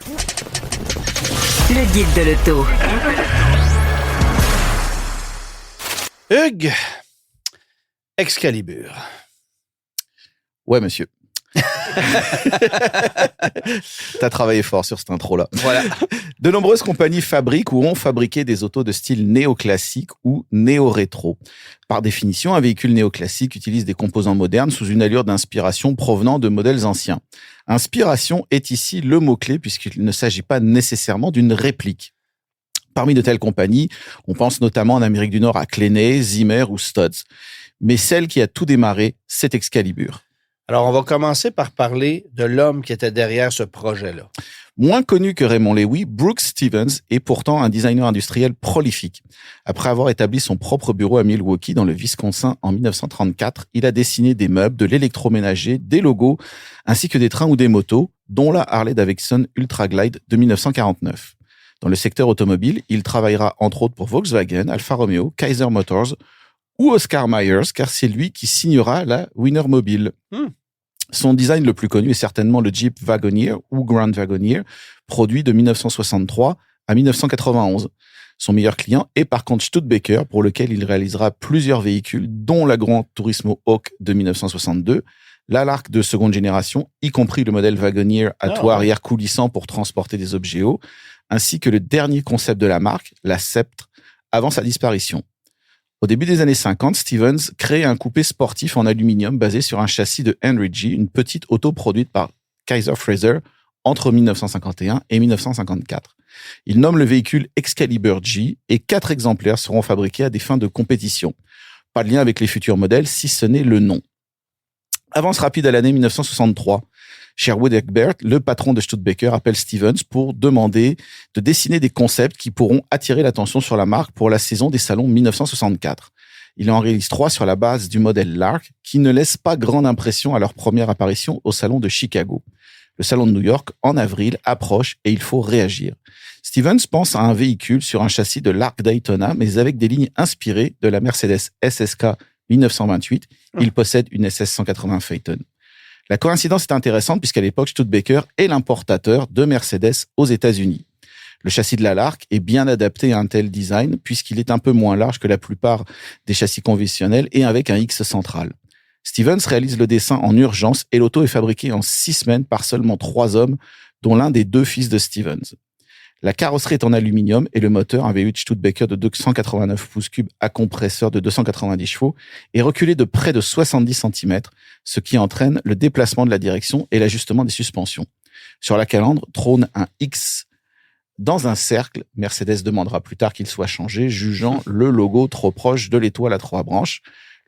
Le guide de l'auto. Hugues, Excalibur. Ouais, monsieur. T'as travaillé fort sur cette intro-là. Voilà. De nombreuses compagnies fabriquent ou ont fabriqué des autos de style néoclassique ou néo-rétro. Par définition, un véhicule néoclassique utilise des composants modernes sous une allure d'inspiration provenant de modèles anciens. Inspiration est ici le mot-clé puisqu'il ne s'agit pas nécessairement d'une réplique. Parmi de telles compagnies, on pense notamment en Amérique du Nord à Cleney, Zimmer ou Stodz. Mais celle qui a tout démarré, c'est Excalibur. Alors, on va commencer par parler de l'homme qui était derrière ce projet-là. Moins connu que Raymond Loewy, Brooks Stevens est pourtant un designer industriel prolifique. Après avoir établi son propre bureau à Milwaukee, dans le Wisconsin, en 1934, il a dessiné des meubles, de l'électroménager, des logos, ainsi que des trains ou des motos, dont la Harley-Davidson Ultra Glide de 1949. Dans le secteur automobile, il travaillera entre autres pour Volkswagen, Alfa Romeo, Kaiser Motors ou Oscar Mayer, car c'est lui qui signera la Wienermobile. Son design le plus connu est certainement le Jeep Wagoneer ou Grand Wagoneer, produit de 1963 à 1991. Son meilleur client est par contre Studebaker, pour lequel il réalisera plusieurs véhicules, dont la Gran Turismo Hawk de 1962, la Lark de seconde génération, y compris le modèle Wagoneer à toit arrière coulissant pour transporter des objets hauts, ainsi que le dernier concept de la marque, la Sceptre, avant sa disparition. Au début des années 50, Stevens crée un coupé sportif en aluminium basé sur un châssis de Henry G, une petite auto produite par Kaiser Frazer entre 1951 et 1954. Il nomme le véhicule Excalibur G et 4 exemplaires seront fabriqués à des fins de compétition. Pas de lien avec les futurs modèles, si ce n'est le nom. Avance rapide à l'année 1963. Sherwood Egbert, le patron de Studebaker, appelle Stevens pour demander de dessiner des concepts qui pourront attirer l'attention sur la marque pour la saison des salons 1964. Il en réalise 3 sur la base du modèle Lark, qui ne laisse pas grande impression à leur première apparition au salon de Chicago. Le salon de New York, en avril, approche et il faut réagir. Stevens pense à un véhicule sur un châssis de Lark Daytona, mais avec des lignes inspirées de la Mercedes SSK 1928. Il possède une SS 180 Phaeton. La coïncidence est intéressante puisqu'à l'époque, Studebaker est l'importateur de Mercedes aux États-Unis. Le châssis de la Lark est bien adapté à un tel design puisqu'il est un peu moins large que la plupart des châssis conventionnels et avec un X central. Stevens réalise le dessin en urgence et l'auto est fabriquée en 6 semaines par seulement 3 hommes, dont l'un des 2 fils de Stevens. La carrosserie est en aluminium et le moteur, un V8 Studebaker de 289 pouces cubes à compresseur de 290 chevaux, est reculé de près de 70 cm, ce qui entraîne le déplacement de la direction et l'ajustement des suspensions. Sur la calandre trône un X dans un cercle. Mercedes demandera plus tard qu'il soit changé, jugeant le logo trop proche de l'étoile à 3 branches.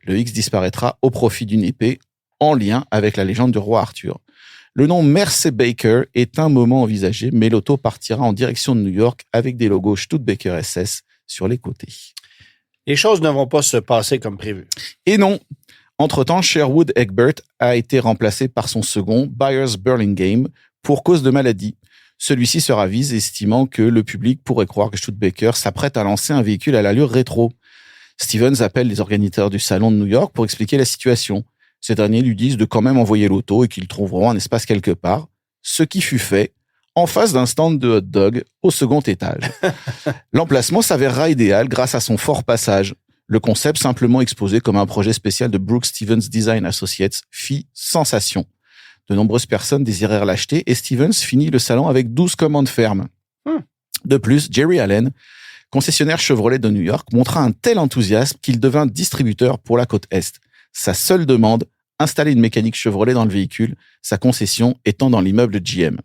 Le X disparaîtra au profit d'une épée en lien avec la légende du roi Arthur. Le nom Mercedes-Baker est un moment envisagé, mais l'auto partira en direction de New York avec des logos Studebaker SS sur les côtés. Les choses ne vont pas se passer comme prévu. Et non. Entre-temps, Sherwood Egbert a été remplacé par son second, Byers Burlingame, pour cause de maladie. Celui-ci se ravise, estimant que le public pourrait croire que Studebaker s'apprête à lancer un véhicule à l'allure rétro. Stevens appelle les organisateurs du salon de New York pour expliquer la situation. Ces derniers lui disent de quand même envoyer l'auto et qu'ils trouveront un espace quelque part, ce qui fut fait en face d'un stand de hot dog au second étage. L'emplacement s'avérera idéal grâce à son fort passage. Le concept, simplement exposé comme un projet spécial de Brooks Stevens Design Associates, fit sensation. De nombreuses personnes désirèrent l'acheter et Stevens finit le salon avec 12 commandes fermes. De plus, Jerry Allen, concessionnaire Chevrolet de New York, montra un tel enthousiasme qu'il devint distributeur pour la côte Est. Sa seule demande, installer une mécanique Chevrolet dans le véhicule, sa concession étant dans l'immeuble GM.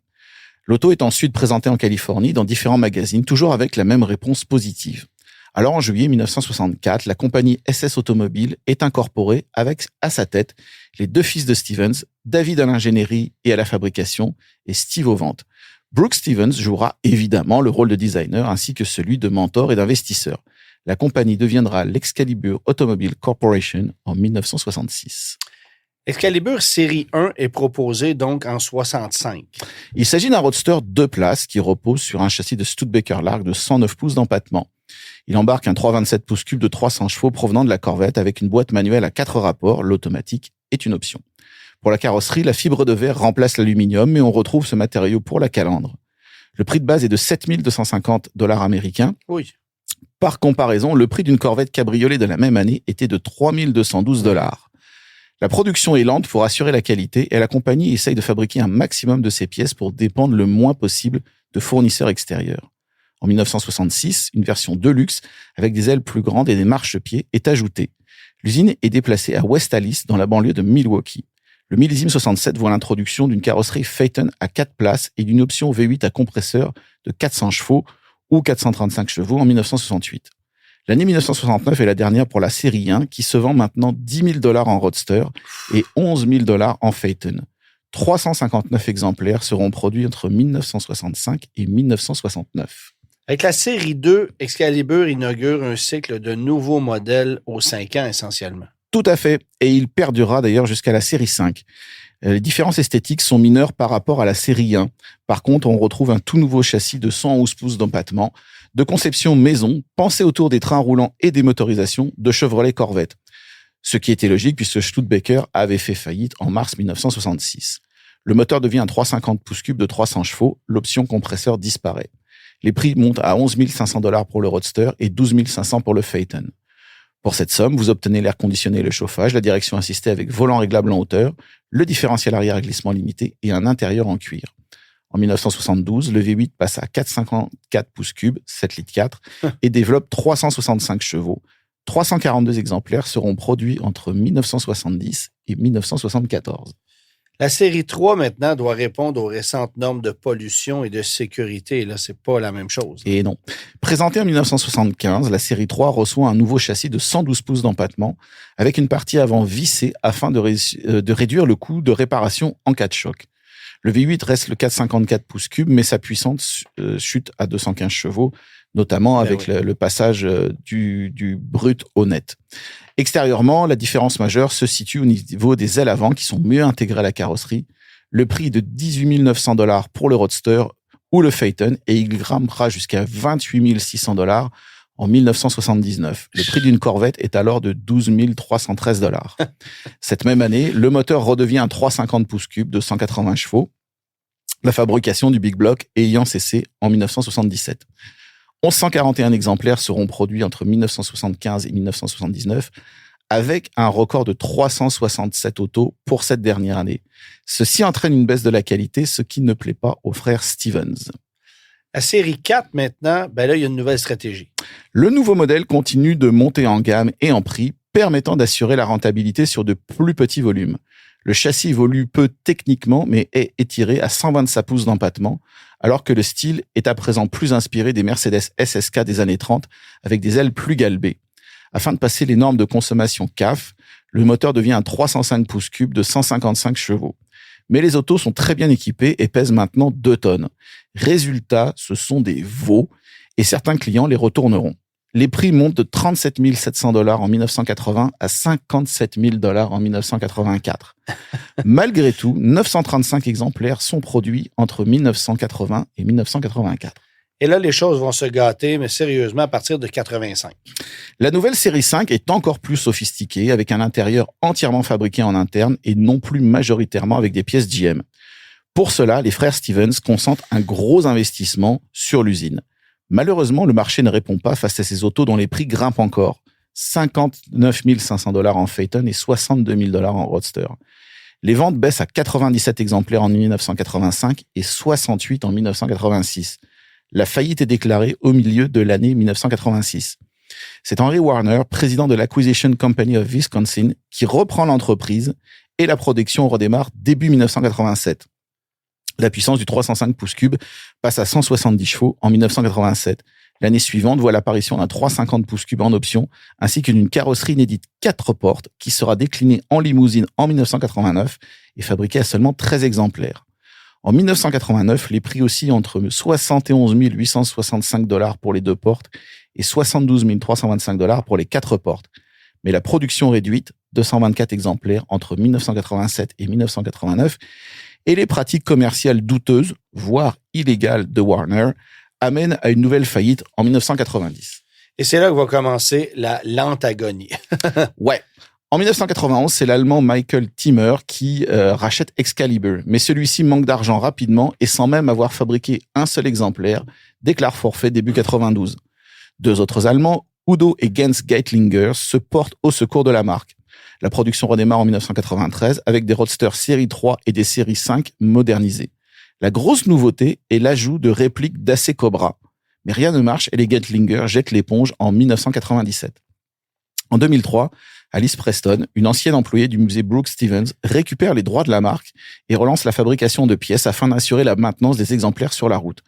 L'auto est ensuite présentée en Californie dans différents magazines, toujours avec la même réponse positive. Alors en juillet 1964, la compagnie SS Automobile est incorporée avec à sa tête les 2 fils de Stevens, David à l'ingénierie et à la fabrication et Steve aux ventes. Brooks Stevens jouera évidemment le rôle de designer ainsi que celui de mentor et d'investisseur. La compagnie deviendra l'Excalibur Automobile Corporation en 1966. Excalibur série 1 est proposé donc en 65. Il s'agit d'un roadster 2 places qui repose sur un châssis de Studebaker Lark de 109 pouces d'empattement. Il embarque un 327 pouces cubes de 300 chevaux provenant de la Corvette avec une boîte manuelle à 4 rapports. L'automatique est une option. Pour la carrosserie, la fibre de verre remplace l'aluminium, mais on retrouve ce matériau pour la calandre. Le prix de base est de 7 250 $ américains. Oui. Par comparaison, le prix d'une Corvette cabriolet de la même année était de 3 212 $. La production est lente pour assurer la qualité et la compagnie essaye de fabriquer un maximum de ses pièces pour dépendre le moins possible de fournisseurs extérieurs. En 1966, une version Deluxe avec des ailes plus grandes et des marchepieds est ajoutée. L'usine est déplacée à West Allis, dans la banlieue de Milwaukee. Le millésime 67 voit l'introduction d'une carrosserie Phaeton à 4 places et d'une option V8 à compresseur de 400 chevaux ou 435 chevaux en 1968. L'année 1969 est la dernière pour la série 1 qui se vend maintenant 10 000 $ en Roadster et 11 000 $ en Phaeton. 359 exemplaires seront produits entre 1965 et 1969. Avec la série 2, Excalibur inaugure un cycle de nouveaux modèles aux 5 ans essentiellement. Tout à fait, et il perdurera d'ailleurs jusqu'à la série 5. Les différences esthétiques sont mineures par rapport à la série 1. Par contre, on retrouve un tout nouveau châssis de 111 pouces d'empattement, de conception maison, pensé autour des trains roulants et des motorisations de Chevrolet Corvette. Ce qui était logique puisque Studebaker avait fait faillite en mars 1966. Le moteur devient un 350 pouces cubes de 300 chevaux, l'option compresseur disparaît. Les prix montent à 11 500 $ pour le Roadster et 12 500 pour le Phaeton. Pour cette somme, vous obtenez l'air conditionné et le chauffage, la direction assistée avec volant réglable en hauteur, le différentiel arrière à glissement limité et un intérieur en cuir. En 1972, le V8 passe à 454 pouces cubes, 7 litres 4, et développe 365 chevaux. 342 exemplaires seront produits entre 1970 et 1974. La série 3, maintenant, doit répondre aux récentes normes de pollution et de sécurité. Et là, c'est pas la même chose. Et non. Présentée en 1975, la série 3 reçoit un nouveau châssis de 112 pouces d'empattement avec une partie avant vissée afin de réduire le coût de réparation en cas de choc. Le V8 reste le 454 pouces cubes, mais sa puissance chute à 215 chevaux, notamment avec le passage du brut au net. Extérieurement, la différence majeure se situe au niveau des ailes avant qui sont mieux intégrées à la carrosserie. Le prix est de 18 900 $ pour le Roadster ou le Phaeton et il grimpera jusqu'à 28 600 $ en 1979. Le prix d'une Corvette est alors de 12 313 $. Cette même année, le moteur redevient un 350 pouces cubes de 180 chevaux, la fabrication du Big Block ayant cessé en 1977. 1141 exemplaires seront produits entre 1975 et 1979, avec un record de 367 autos pour cette dernière année. Ceci entraîne une baisse de la qualité, ce qui ne plaît pas aux frères Stevens. La série 4, maintenant, ben là, il y a une nouvelle stratégie. Le nouveau modèle continue de monter en gamme et en prix, permettant d'assurer la rentabilité sur de plus petits volumes. Le châssis évolue peu techniquement, mais est étiré à 125 pouces d'empattement, alors que le style est à présent plus inspiré des Mercedes SSK des années 30, avec des ailes plus galbées. Afin de passer les normes de consommation CAF, le moteur devient un 305 pouces cubes de 155 chevaux. Mais les autos sont très bien équipées et pèsent maintenant 2 tonnes. Résultat, ce sont des veaux, et certains clients les retourneront. Les prix montent de 37 700 $ en 1980 à 57 000 $ en 1984. Malgré tout, 935 exemplaires sont produits entre 1980 et 1984. Et là, les choses vont se gâter, mais sérieusement, à partir de 85. La nouvelle série 5 est encore plus sophistiquée, avec un intérieur entièrement fabriqué en interne et non plus majoritairement avec des pièces GM. Pour cela, les frères Stevens consentent un gros investissement sur l'usine. Malheureusement, le marché ne répond pas face à ces autos dont les prix grimpent encore. 59 500 $ en Phaeton et 62 000 $ en Roadster. Les ventes baissent à 97 exemplaires en 1985 et 68 en 1986. La faillite est déclarée au milieu de l'année 1986. C'est Henry Warner, président de l'Acquisition Company of Wisconsin, qui reprend l'entreprise et la production redémarre début 1987. La puissance du 305 pouces cubes passe à 170 chevaux en 1987. L'année suivante voit l'apparition d'un 350 pouces cubes en option, ainsi que d'une carrosserie inédite 4 portes qui sera déclinée en limousine en 1989 et fabriquée à seulement 13 exemplaires. En 1989, les prix oscillent entre 71 865 $ pour les 2 portes et 72 325 $ pour les 4 portes. Mais la production réduite, 224 exemplaires entre 1987 et 1989, et les pratiques commerciales douteuses, voire illégales de Warner, amènent à une nouvelle faillite en 1990. Et c'est là que va commencer la lente agonie. Ouais. En 1991, c'est l'Allemand Michael Timmer qui rachète Excalibur, mais celui-ci manque d'argent rapidement et sans même avoir fabriqué un seul exemplaire, déclare forfait début 92. Deux autres Allemands, Udo et Gens Geitlinger, se portent au secours de la marque. La production redémarre en 1993 avec des roadsters série 3 et des séries 5 modernisés. La grosse nouveauté est l'ajout de répliques d'AC Cobra. Mais rien ne marche et les Geitlinger jettent l'éponge en 1997. En 2003, Alice Preston, une ancienne employée du musée Brooks Stevens, récupère les droits de la marque et relance la fabrication de pièces afin d'assurer la maintenance des exemplaires sur la route.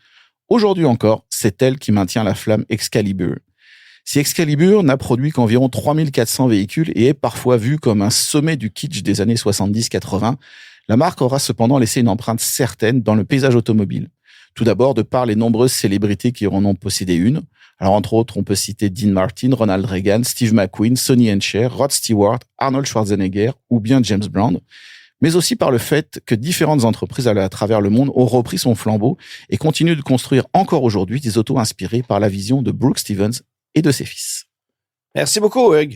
Aujourd'hui encore, c'est elle qui maintient la flamme Excalibur. Si Excalibur n'a produit qu'environ 3400 véhicules et est parfois vu comme un sommet du kitsch des années 70-80, la marque aura cependant laissé une empreinte certaine dans le paysage automobile. Tout d'abord, de par les nombreuses célébrités qui en ont possédé une. Alors, entre autres, on peut citer Dean Martin, Ronald Reagan, Steve McQueen, Sonny and Cher, Rod Stewart, Arnold Schwarzenegger ou bien James Brown. Mais aussi par le fait que différentes entreprises à travers le monde ont repris son flambeau et continuent de construire encore aujourd'hui des autos inspirées par la vision de Brooks Stevens et de ses fils. Merci beaucoup, Hugues.